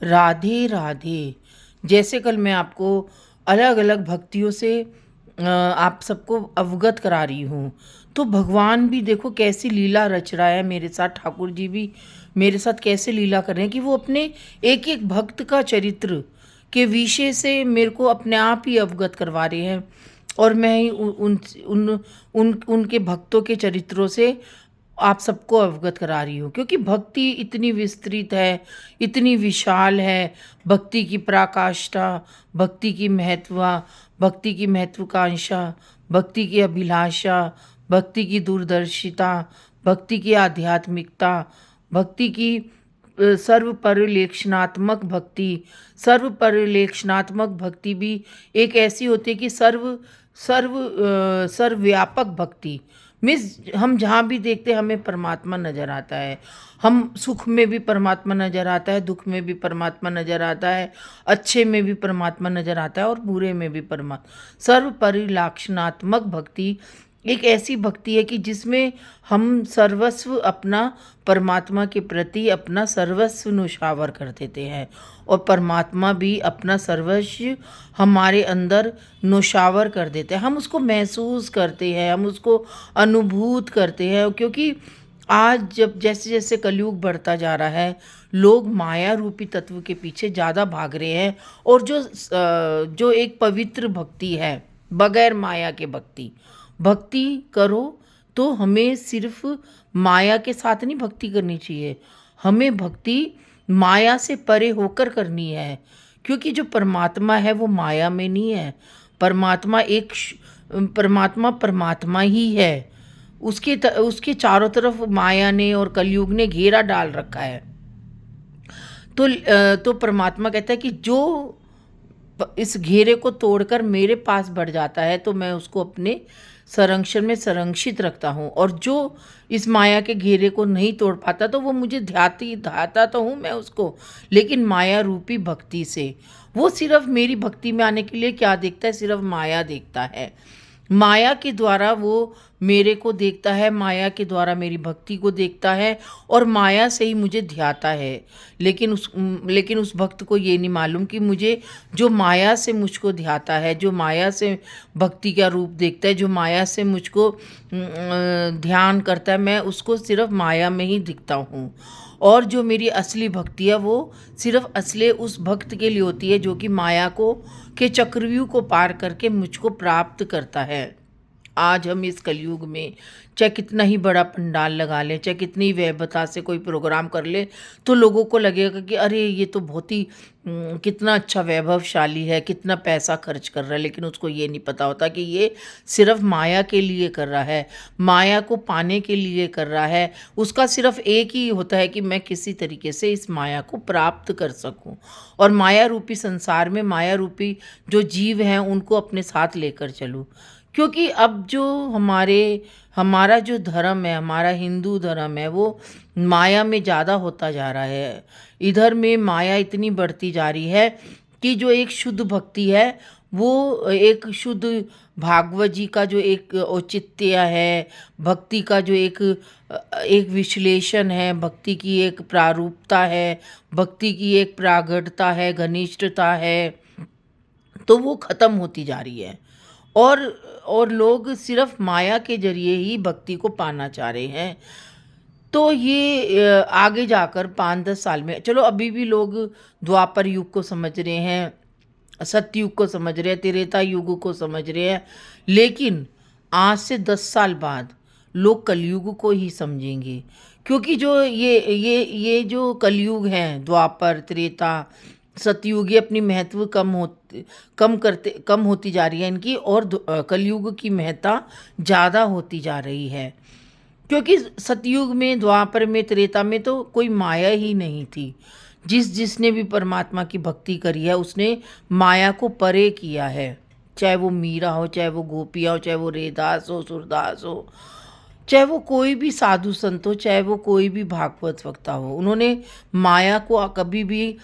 राधे राधे। जैसे कल मैं आपको अलग अलग भक्तियों से आप सबको अवगत करा रही हूँ, तो भगवान भी देखो कैसी लीला रच रहा है मेरे साथ, ठाकुर जी भी मेरे साथ कैसे लीला कर रहे हैं कि वो अपने एक एक भक्त का चरित्र के विषय से मेरे को अपने आप ही अवगत करवा रहे हैं। और मैं ही उन उन उन उनके भक्तों के चरित्रों से आप सबको अवगत करा रही हूँ, क्योंकि भक्ति इतनी विस्तृत है, इतनी विशाल है। भक्ति की पराकाष्ठा, भक्ति की महत्वा, भक्ति की महत्वाकांक्षा, भक्ति की अभिलाषा, भक्ति की दूरदर्शिता, भक्ति की आध्यात्मिकता, भक्ति की सर्वपरिलेक्षणात्मक भक्ति। सर्वपरिलेक्षणात्मक भक्ति भी एक ऐसी होती है कि सर्वव्यापक भक्ति मीन्स हम जहाँ भी देखते हैं हमें परमात्मा नज़र आता है। हम सुख में भी परमात्मा नज़र आता है, दुख में भी परमात्मा नज़र आता है, अच्छे में भी परमात्मा नज़र आता है और बुरे में भी परमात्मा। सर्वपरिलाक्षणात्मक भक्ति एक ऐसी भक्ति है कि जिसमें हम सर्वस्व अपना परमात्मा के प्रति अपना सर्वस्व न्यौछावर कर देते हैं और परमात्मा भी अपना सर्वस्व हमारे अंदर न्यौछावर कर देते हैं। हम उसको महसूस करते हैं, हम उसको अनुभूत करते हैं, क्योंकि आज जब जैसे जैसे कलयुग बढ़ता जा रहा है, लोग माया रूपी तत्व के पीछे ज़्यादा भाग रहे हैं। और जो एक पवित्र भक्ति है, बगैर माया के भक्ति करो, तो हमें सिर्फ माया के साथ नहीं भक्ति करनी चाहिए, हमें भक्ति माया से परे होकर करनी है। क्योंकि जो परमात्मा है वो माया में नहीं है। परमात्मा परमात्मा परमात्मा ही है। उसके चारों तरफ माया ने और कलयुग ने घेरा डाल रखा है। तो परमात्मा कहता है कि जो इस घेरे को तोड़कर मेरे पास बढ़ जाता है तो मैं उसको अपने संरक्षण में संरक्षित रखता हूँ, और जो इस माया के घेरे को नहीं तोड़ पाता तो वो मुझे ध्याता तो हूँ मैं उसको, लेकिन माया रूपी भक्ति से। वो सिर्फ मेरी भक्ति में आने के लिए क्या देखता है, सिर्फ माया देखता है। माया के द्वारा वो मेरे को देखता है, माया के द्वारा मेरी भक्ति को देखता है और माया से ही मुझे ध्याता है। लेकिन उस भक्त को ये नहीं मालूम कि मुझे जो माया से मुझको ध्याता है, जो माया से भक्ति का रूप देखता है, जो माया से मुझको ध्यान करता है, मैं उसको सिर्फ माया में ही दिखता हूँ। और जो मेरी असली भक्ति है वो सिर्फ असली उस भक्त के लिए होती है जो कि माया को के चक्रव्यूह को पार करके मुझको प्राप्त करता है। आज हम इस कलयुग में चाहे कितना ही बड़ा पंडाल लगा लें, चाहे कितनी वैभवता से कोई प्रोग्राम कर ले, तो लोगों को लगेगा कि अरे ये तो बहुत ही कितना अच्छा वैभवशाली है, कितना पैसा खर्च कर रहा है। लेकिन उसको ये नहीं पता होता कि ये सिर्फ माया के लिए कर रहा है, माया को पाने के लिए कर रहा है। उसका सिर्फ एक ही होता है कि मैं किसी तरीके से इस माया को प्राप्त कर सकूं और माया रूपी संसार में माया रूपी जो जीव हैं उनको अपने साथ लेकर चलूं। क्योंकि अब जो हमारा जो धर्म है, हमारा हिंदू धर्म है, वो माया में ज़्यादा होता जा रहा है। इधर में माया इतनी बढ़ती जा रही है कि जो एक शुद्ध भक्ति है, वो एक शुद्ध भागवत जी का जो एक औचित्य है, भक्ति का जो एक विश्लेषण है, भक्ति की एक प्रारूपता है, भक्ति की एक प्रागढ़ता है, घनिष्ठता है, तो वो ख़त्म होती जा रही है। और लोग सिर्फ माया के जरिए ही भक्ति को पाना चाह रहे हैं। तो ये आगे जाकर 5-10 साल में, चलो अभी भी लोग द्वापर युग को समझ रहे हैं, सतयुग को समझ रहे हैं, त्रेता युग को समझ रहे हैं, लेकिन आज से 10 साल बाद लोग कलयुग को ही समझेंगे। क्योंकि जो ये जो कलयुग हैं, द्वापर, त्रेता, सतयुग, ये अपनी महत्व कम होती जा रही है इनकी, और कलयुग की महत्ता ज़्यादा होती जा रही है। क्योंकि सतयुग में, द्वापर में, त्रेता में तो कोई माया ही नहीं थी। जिसने भी परमात्मा की भक्ति करी है उसने माया को परे किया है। चाहे वो मीरा हो, चाहे वो गोपियाँ हो, चाहे वो रेदास हो, सुरदास हो, चाहे वो कोई भी साधु संत हो, चाहे वो कोई भी भागवत वक्ता हो, उन्होंने माया को कभी भी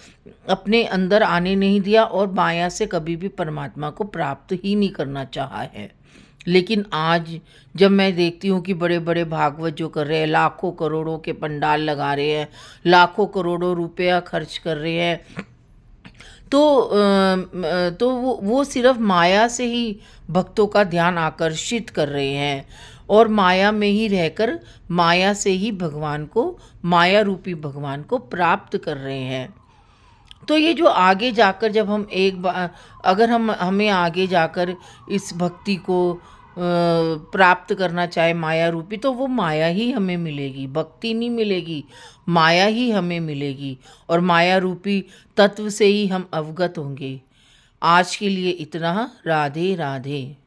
अपने अंदर आने नहीं दिया और माया से कभी भी परमात्मा को प्राप्त ही नहीं करना चाहा है। लेकिन आज जब मैं देखती हूँ कि बड़े-बड़े भागवत जो कर रहे हैं, लाखों करोड़ों के पंडाल लगा रहे हैं, लाखों करोड़ों रुपया खर्च कर रहे हैं, तो तो वो सिर्फ़ माया से ही भक्तों का ध्यान आकर्षित कर रहे हैं और माया में ही रहकर माया से ही भगवान को, माया रूपी भगवान को प्राप्त कर रहे हैं। तो ये जो आगे जाकर जब हम एक बा अगर हम हमें आगे जाकर इस भक्ति को प्राप्त करना चाहे माया रूपी, तो वो माया ही हमें मिलेगी, भक्ति नहीं मिलेगी, माया ही हमें मिलेगी और माया रूपी तत्व से ही हम अवगत होंगे। आज के लिए इतना। राधे राधे।